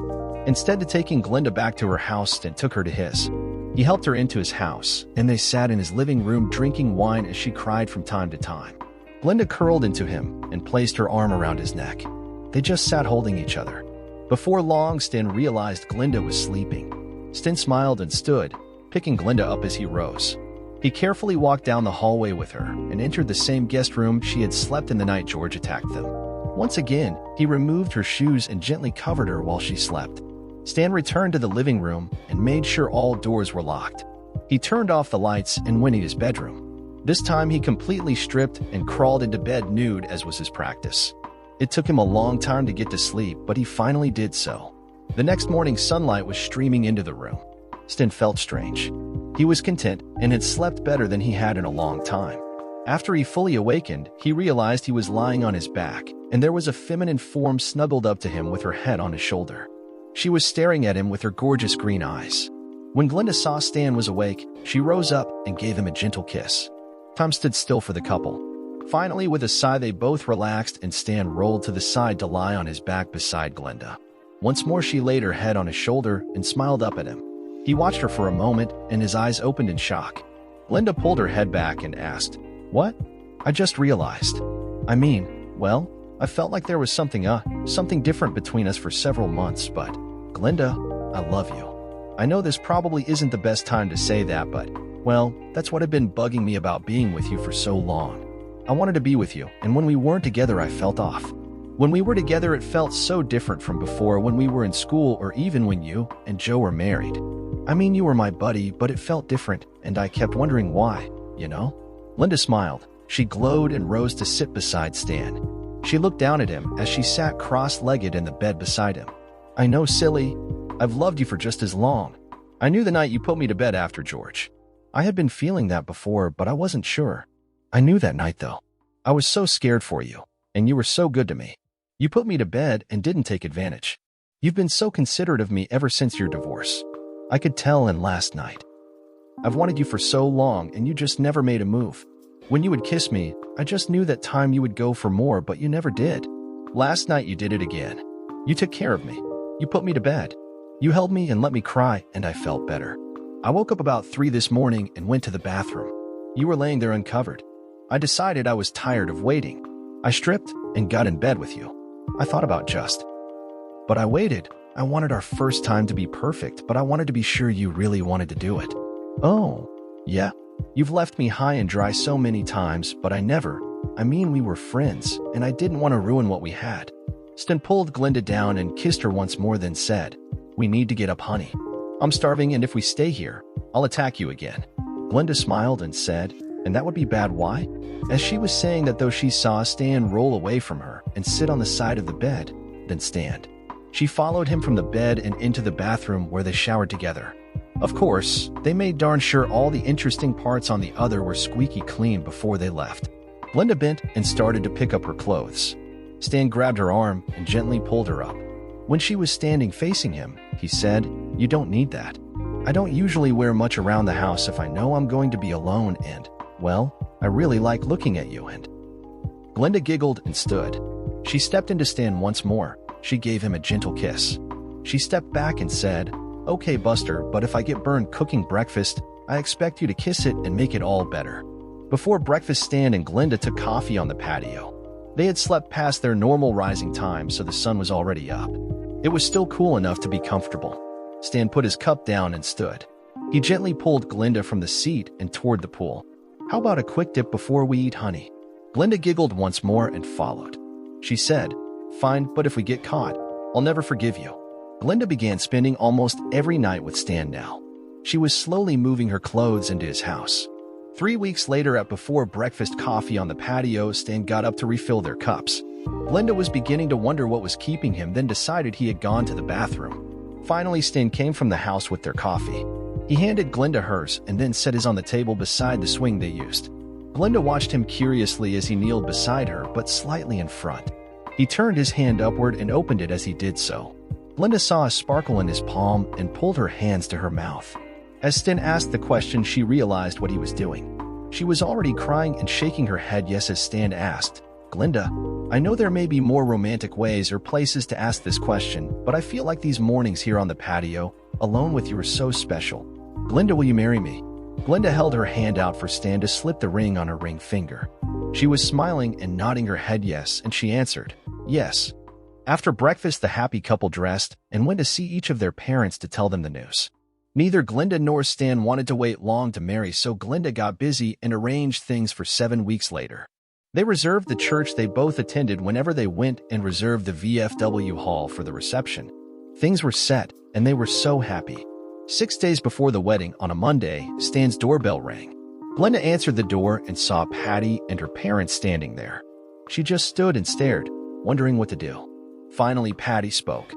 Instead of taking Glinda back to her house, Stan took her to his. He helped her into his house, and they sat in his living room drinking wine as she cried from time to time. Glinda curled into him and placed her arm around his neck. They just sat holding each other. Before long, Stan realized Glinda was sleeping. Stan smiled and stood, picking Glinda up as he rose. He carefully walked down the hallway with her and entered the same guest room she had slept in the night George attacked them. Once again, he removed her shoes and gently covered her while she slept. Stan returned to the living room and made sure all doors were locked. He turned off the lights and went in his bedroom. This time he completely stripped and crawled into bed nude as was his practice. It took him a long time to get to sleep, but he finally did so. The next morning, sunlight was streaming into the room. Stan felt strange. He was content and had slept better than he had in a long time. After he fully awakened, he realized he was lying on his back, and there was a feminine form snuggled up to him with her head on his shoulder. She was staring at him with her gorgeous green eyes. When Glinda saw Stan was awake, she rose up and gave him a gentle kiss. Time stood still for the couple. Finally, with a sigh, they both relaxed and Stan rolled to the side to lie on his back beside Glinda. Once more, she laid her head on his shoulder and smiled up at him. He watched her for a moment, and his eyes opened in shock. Glinda pulled her head back and asked, "What?" "I just realized. Well, I felt like there was something different between us for several months, but, Glinda, I love you. I know this probably isn't the best time to say that, but, well, that's what had been bugging me about being with you for so long. I wanted to be with you, and when we weren't together, I felt off. When we were together, it felt so different from before when we were in school or even when you and Joe were married. You were my buddy, but it felt different, and I kept wondering why, you know?" Glinda smiled. She glowed and rose to sit beside Stan. She looked down at him as she sat cross-legged in the bed beside him. "I know, silly. I've loved you for just as long. I knew the night you put me to bed after George. I had been feeling that before, but I wasn't sure. I knew that night, though. I was so scared for you, and you were so good to me. You put me to bed and didn't take advantage. You've been so considerate of me ever since your divorce. I could tell in last night. I've wanted you for so long, and you just never made a move. When you would kiss me, I just knew that time you would go for more, but you never did. Last night you did it again. You took care of me. You put me to bed. You held me and let me cry, and I felt better. I woke up about 3 this morning and went to the bathroom. You were laying there uncovered. I decided I was tired of waiting. I stripped and got in bed with you. I thought about but I waited. I wanted our first time to be perfect, but I wanted to be sure you really wanted to do it. Oh, yeah. You've left me high and dry so many times, but we were friends, and I didn't want to ruin what we had." Stan pulled Glinda down and kissed her once more, then said, "We need to get up, honey. I'm starving, and if we stay here, I'll attack you again." Glinda smiled and said, "And that would be bad, why?" As she was saying that, though, she saw Stan roll away from her and sit on the side of the bed, then stand. She followed him from the bed and into the bathroom where they showered together. Of course, they made darn sure all the interesting parts on the other were squeaky clean before they left. Glinda bent and started to pick up her clothes. Stan grabbed her arm and gently pulled her up. When she was standing facing him, he said, "You don't need that. I don't usually wear much around the house if I know I'm going to be alone and, well, I really like looking at you and..." Glinda giggled and stood. She stepped into Stan once more. She gave him a gentle kiss. She stepped back and said, "Okay, Buster, but if I get burned cooking breakfast, I expect you to kiss it and make it all better." Before breakfast, Stan and Glinda took coffee on the patio. They had slept past their normal rising time, so the sun was already up. It was still cool enough to be comfortable. Stan put his cup down and stood. He gently pulled Glinda from the seat and toward the pool. "How about a quick dip before we eat, honey?" Glinda giggled once more and followed. She said, "Fine, but if we get caught, I'll never forgive you." Glinda began spending almost every night with Stan now. She was slowly moving her clothes into his house. 3 weeks later, at before breakfast coffee on the patio, Stan got up to refill their cups. Glinda was beginning to wonder what was keeping him, then decided he had gone to the bathroom. Finally, Stan came from the house with their coffee. He handed Glinda hers and then set his on the table beside the swing they used. Glinda watched him curiously as he kneeled beside her, but slightly in front. He turned his hand upward and opened it as he did so. Glinda saw a sparkle in his palm and pulled her hands to her mouth. As Stan asked the question, she realized what he was doing. She was already crying and shaking her head yes as Stan asked, "Glinda, I know there may be more romantic ways or places to ask this question, but I feel like these mornings here on the patio, alone with you, are so special. Glinda, will you marry me?" Glinda held her hand out for Stan to slip the ring on her ring finger. She was smiling and nodding her head yes, and she answered, "Yes." After breakfast, the happy couple dressed and went to see each of their parents to tell them the news. Neither Glinda nor Stan wanted to wait long to marry, so Glinda got busy and arranged things for 7 weeks later. They reserved the church they both attended whenever they went and reserved the VFW hall for the reception. Things were set, and they were so happy. 6 days before the wedding, on a Monday, Stan's doorbell rang. Glinda answered the door and saw Patty and her parents standing there. She just stood and stared, wondering what to do. Finally, Patty spoke.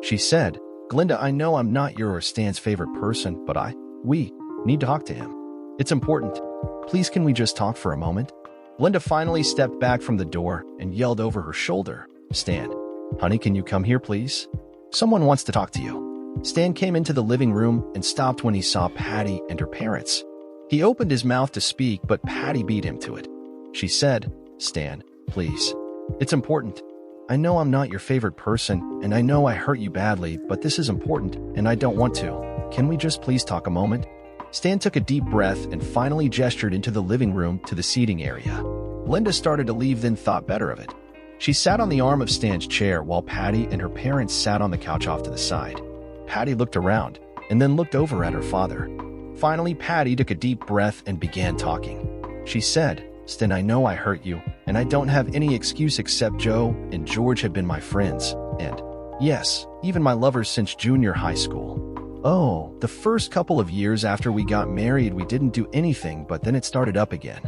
She said, "Glinda, I know I'm not your or Stan's favorite person, but we need to talk to him. It's important. Please, can we just talk for a moment?" Glinda finally stepped back from the door and yelled over her shoulder, "Stan, honey, can you come here, please? Someone wants to talk to you." Stan came into the living room and stopped when he saw Patty and her parents. He opened his mouth to speak, but Patty beat him to it. She said, "Stan, please. It's important. I know I'm not your favorite person, and I know I hurt you badly, but this is important, and I don't want to. Can we just please talk a moment?" Stan took a deep breath and finally gestured into the living room to the seating area. Glinda started to leave, then thought better of it. She sat on the arm of Stan's chair while Patty and her parents sat on the couch off to the side. Patty looked around and then looked over at her father. Finally, Patty took a deep breath and began talking. She said, "Stan, I know I hurt you, and I don't have any excuse except Joe and George have been my friends, and, yes, even my lovers since junior high school. Oh, the first couple of years after we got married, we didn't do anything, but then it started up again.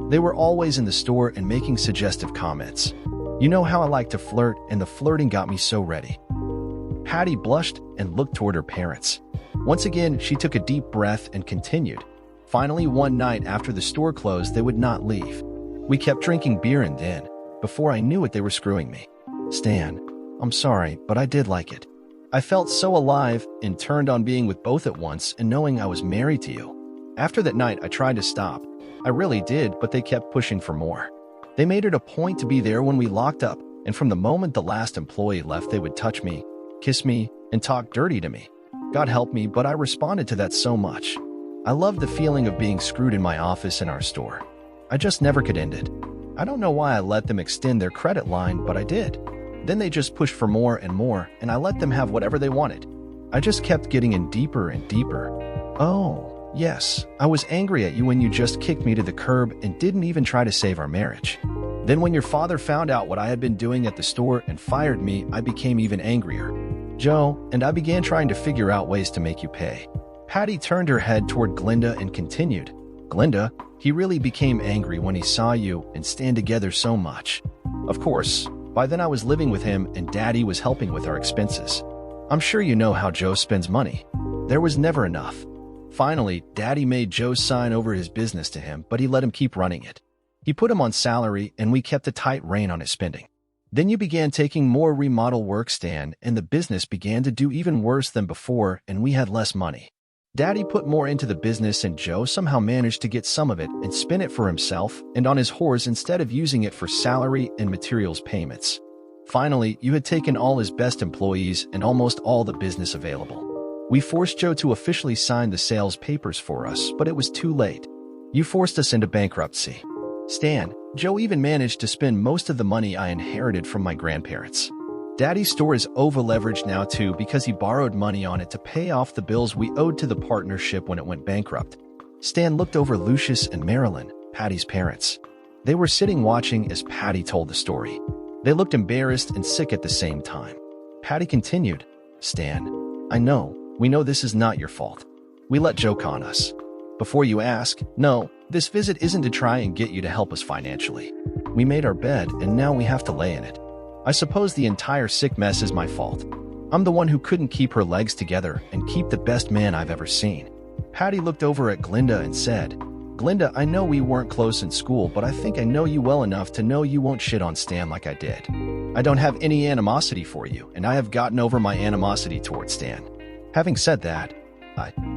They were always in the store and making suggestive comments. You know how I like to flirt, and the flirting got me so ready." Patty blushed and looked toward her parents. Once again, she took a deep breath and continued. Finally, one night after the store closed, they would not leave. We kept drinking beer, and then, before I knew it, they were screwing me. "Stan, I'm sorry, but I did like it. I felt so alive and turned on being with both at once and knowing I was married to you. After that night, I tried to stop. I really did, but they kept pushing for more. They made it a point to be there when we locked up, and from the moment the last employee left, they would touch me, kiss me, and talk dirty to me. God help me, but I responded to that so much. I loved the feeling of being screwed in my office in our store. I just never could end it. I don't know why I let them extend their credit line, but I did. Then they just pushed for more, and I let them have whatever they wanted. I just kept getting in deeper and deeper. Oh, yes, I was angry at you when you just kicked me to the curb and didn't even try to save our marriage. Then when your father found out what I had been doing at the store and fired me, I became even angrier. Joe, and I began trying to figure out ways to make you pay." Patty turned her head toward Glinda and continued, "Glinda, he really became angry when he saw you and Stan together so much. Of course, by then I was living with him and Daddy was helping with our expenses. I'm sure you know how Joe spends money. There was never enough. Finally, Daddy made Joe sign over his business to him, but he let him keep running it. He put him on salary and we kept a tight rein on his spending. Then you began taking more remodel work, Stan, and the business began to do even worse than before, and we had less money. Daddy put more into the business, and Joe somehow managed to get some of it and spend it for himself and on his whores instead of using it for salary and materials payments. Finally, you had taken all his best employees and almost all the business available. We forced Joe to officially sign the sales papers for us, but it was too late. You forced us into bankruptcy. Stan, Joe even managed to spend most of the money I inherited from my grandparents. Daddy's store is over-leveraged now too because he borrowed money on it to pay off the bills we owed to the partnership when it went bankrupt." Stan looked over Lucius and Marilyn, Patty's parents. They were sitting watching as Patty told the story. They looked embarrassed and sick at the same time. Patty continued, "Stan, we know this is not your fault. We let Joe con us. Before you ask, no, This visit isn't to try and get you to help us financially. We made our bed, and now we have to lay in it. I suppose the entire sick mess is my fault. I'm the one who couldn't keep her legs together and keep the best man I've ever seen." Patty looked over at Glinda and said, "Glinda, I know we weren't close in school, but I think I know you well enough to know you won't shit on Stan like I did. I don't have any animosity for you, and I have gotten over my animosity towards Stan. Having said that,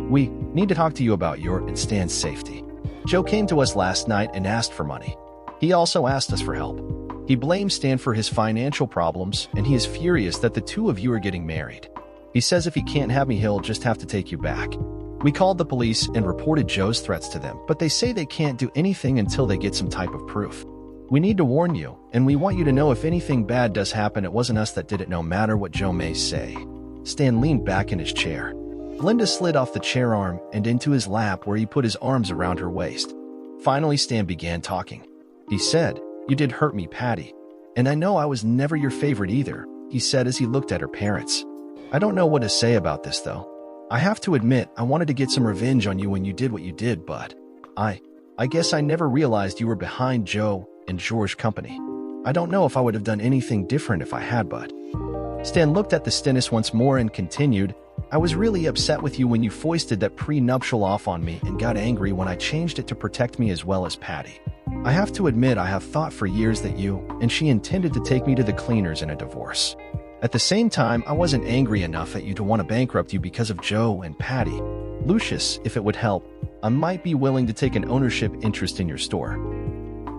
we need to talk to you about your and Stan's safety. Joe came to us last night and asked for money. He also asked us for help. He blames Stan for his financial problems, and he is furious that the two of you are getting married. He says if he can't have me, he'll just have to take you back. We called the police and reported Joe's threats to them, but they say they can't do anything until they get some type of proof. We need to warn you, and we want you to know if anything bad does happen, it wasn't us that did it, no matter what Joe may say." Stan leaned back in his chair. Glinda slid off the chair arm and into his lap, where he put his arms around her waist. Finally, Stan began talking. He said, "You did hurt me, Patty. And I know I was never your favorite either," he said as he looked at her parents. "I don't know what to say about this, though. I have to admit, I wanted to get some revenge on you when you did what you did, but I guess I never realized you were behind Joe and George's company. I don't know if I would have done anything different if I had, but..." Stan looked at the Stennis once more and continued, "I was really upset with you when you foisted that prenuptial off on me and got angry when I changed it to protect me as well as Patty. I have to admit I have thought for years that you and she intended to take me to the cleaners in a divorce. At the same time, I wasn't angry enough at you to want to bankrupt you because of Joe and Patty. Lucius, if it would help, I might be willing to take an ownership interest in your store."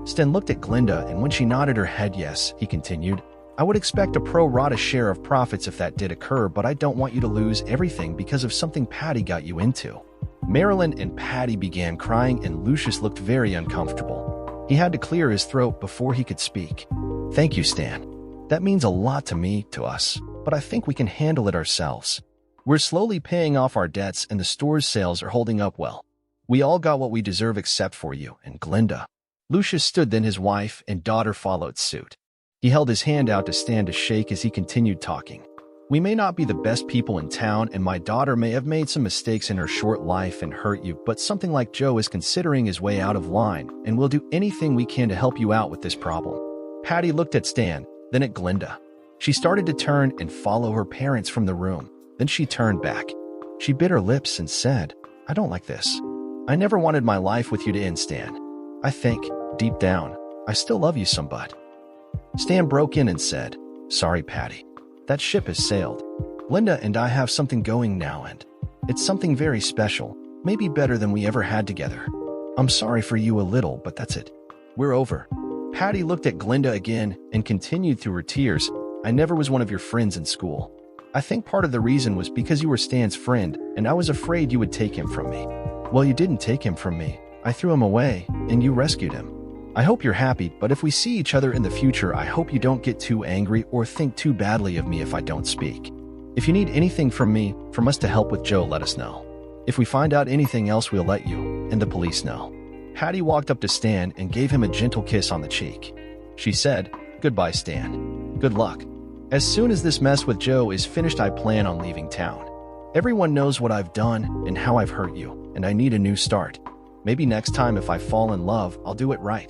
Stan looked at Glinda, and when she nodded her head yes, he continued, "I would expect a pro rata share of profits if that did occur, but I don't want you to lose everything because of something Patty got you into." Marilyn and Patty began crying, and Lucius looked very uncomfortable. He had to clear his throat before he could speak. "Thank you, Stan. That means a lot to us, but I think we can handle it ourselves. We're slowly paying off our debts, and the store's sales are holding up well. We all got what we deserve except for you and Glinda." Lucius stood, then his wife and daughter followed suit. He held his hand out to Stan to shake as he continued talking. "We may not be the best people in town, and my daughter may have made some mistakes in her short life and hurt you, but something like Joe is considering his way out of line, and we'll do anything we can to help you out with this problem." Patty looked at Stan, then at Glinda. She started to turn and follow her parents from the room. Then she turned back. She bit her lips and said, "I don't like this. I never wanted my life with you to end, Stan. I think, deep down, I still love you some, but..." Stan broke in and said, "Sorry, Patty. That ship has sailed. Glinda and I have something going now, and it's something very special, maybe better than we ever had together. I'm sorry for you a little, but that's it. We're over." Patty looked at Glinda again and continued through her tears, "I never was one of your friends in school. I think part of the reason was because you were Stan's friend, and I was afraid you would take him from me. Well, you didn't take him from me. I threw him away, and you rescued him. I hope you're happy, but if we see each other in the future, I hope you don't get too angry or think too badly of me if I don't speak. If you need anything from me, from us to help with Joe, let us know. If we find out anything else, we'll let you and the police know." Patty walked up to Stan and gave him a gentle kiss on the cheek. She said, "Goodbye, Stan. Good luck. As soon as this mess with Joe is finished, I plan on leaving town. Everyone knows what I've done and how I've hurt you, and I need a new start. Maybe next time if I fall in love, I'll do it right."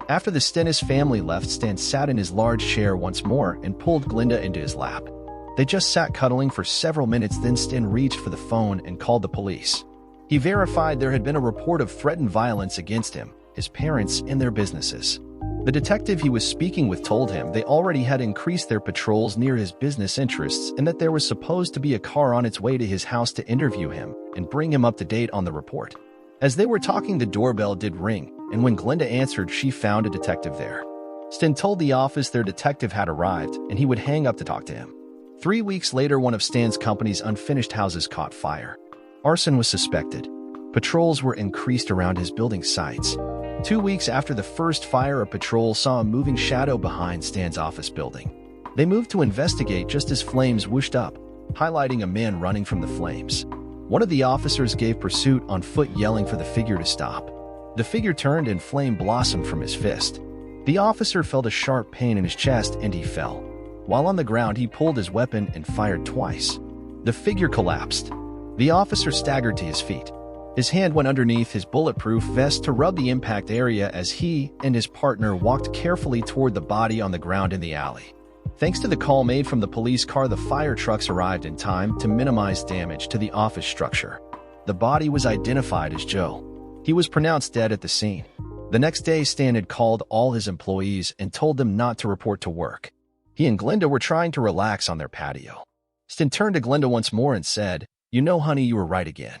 After the Stennis family left, Stan sat in his large chair once more and pulled Glinda into his lap. They just sat cuddling for several minutes, then Stan reached for the phone and called the police. He verified there had been a report of threatened violence against him, his parents, and their businesses. The detective he was speaking with told him they already had increased their patrols near his business interests and that there was supposed to be a car on its way to his house to interview him and bring him up to date on the report. As they were talking, the doorbell did ring, and when Glinda answered, she found a detective there. Stan told the office their detective had arrived and he would hang up to talk to him. 3 weeks later, one of Stan's company's unfinished houses caught fire. Arson was suspected. Patrols were increased around his building sites. 2 weeks after the first fire, a patrol saw a moving shadow behind Stan's office building. They moved to investigate just as flames whooshed up, highlighting a man running from the flames. One of the officers gave pursuit on foot, yelling for the figure to stop. The figure turned and flame blossomed from his fist. The officer felt a sharp pain in his chest and he fell. While on the ground, he pulled his weapon and fired twice. The figure collapsed. The officer staggered to his feet. His hand went underneath his bulletproof vest to rub the impact area as he and his partner walked carefully toward the body on the ground in the alley. Thanks to the call made from the police car, the fire trucks arrived in time to minimize damage to the office structure. The body was identified as Joe. He was pronounced dead at the scene. The next day, Stan had called all his employees and told them not to report to work. He and Glenda were trying to relax on their patio. Stan turned to Glenda once more and said, "You know, honey, you were right again.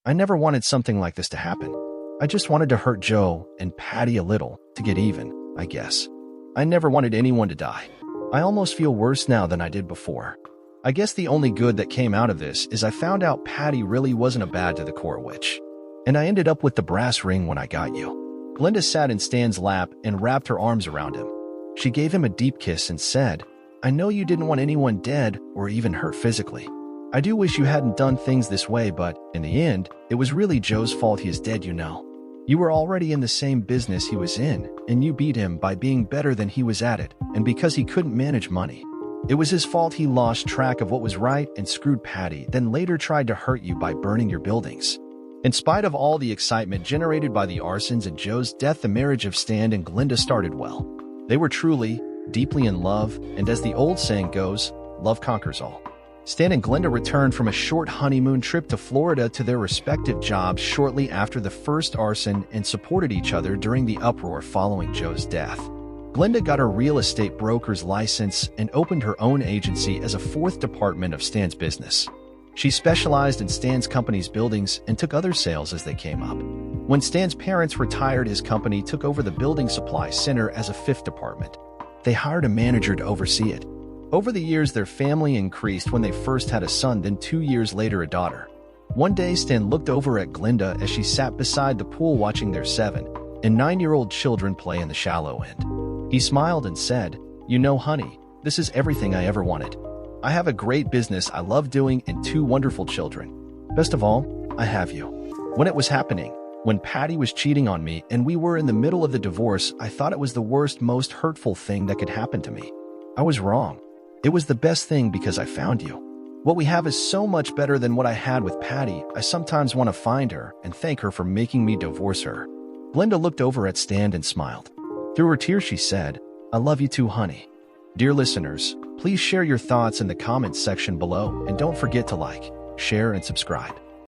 I never wanted something like this to happen. I just wanted to hurt Joe and Patty a little to get even, I guess. I never wanted anyone to die. I almost feel worse now than I did before. I guess the only good that came out of this is I found out Patty really wasn't a bad to the core witch. And I ended up with the brass ring when I got you." Glenda sat in Stan's lap and wrapped her arms around him. She gave him a deep kiss and said, "I know you didn't want anyone dead or even hurt physically. I do wish you hadn't done things this way, but in the end, it was really Joe's fault he is dead, you know. You were already in the same business he was in, and you beat him by being better than he was at it, and because he couldn't manage money. It was his fault he lost track of what was right and screwed Patty, then later tried to hurt you by burning your buildings." In spite of all the excitement generated by the arsons and Joe's death, the marriage of Stan and Glenda started well. They were truly, deeply in love, and as the old saying goes, love conquers all. Stan and Glenda returned from a short honeymoon trip to Florida to their respective jobs shortly after the first arson and supported each other during the uproar following Joe's death. Glenda got her real estate broker's license and opened her own agency as a fourth department of Stan's business. She specialized in Stan's company's buildings and took other sales as they came up. When Stan's parents retired, his company took over the building supply center as a fifth department. They hired a manager to oversee it. Over the years, their family increased when they first had a son, then 2 years later a daughter. One day, Stan looked over at Glenda as she sat beside the pool watching their 7- and 9-year-old children play in the shallow end. He smiled and said, "You know, honey, this is everything I ever wanted. I have a great business I love doing and 2 wonderful children. Best of all, I have you." When it was happening, when Patty was cheating on me and we were in the middle of the divorce, I thought it was the worst, most hurtful thing that could happen to me. I was wrong. It was the best thing because I found you. What we have is so much better than what I had with Patty. I sometimes want to find her and thank her for making me divorce her. Glenda looked over at Stan and smiled. Through her tears, she said, "I love you too, honey." Dear listeners, please share your thoughts in the comments section below and don't forget to like, share, and subscribe.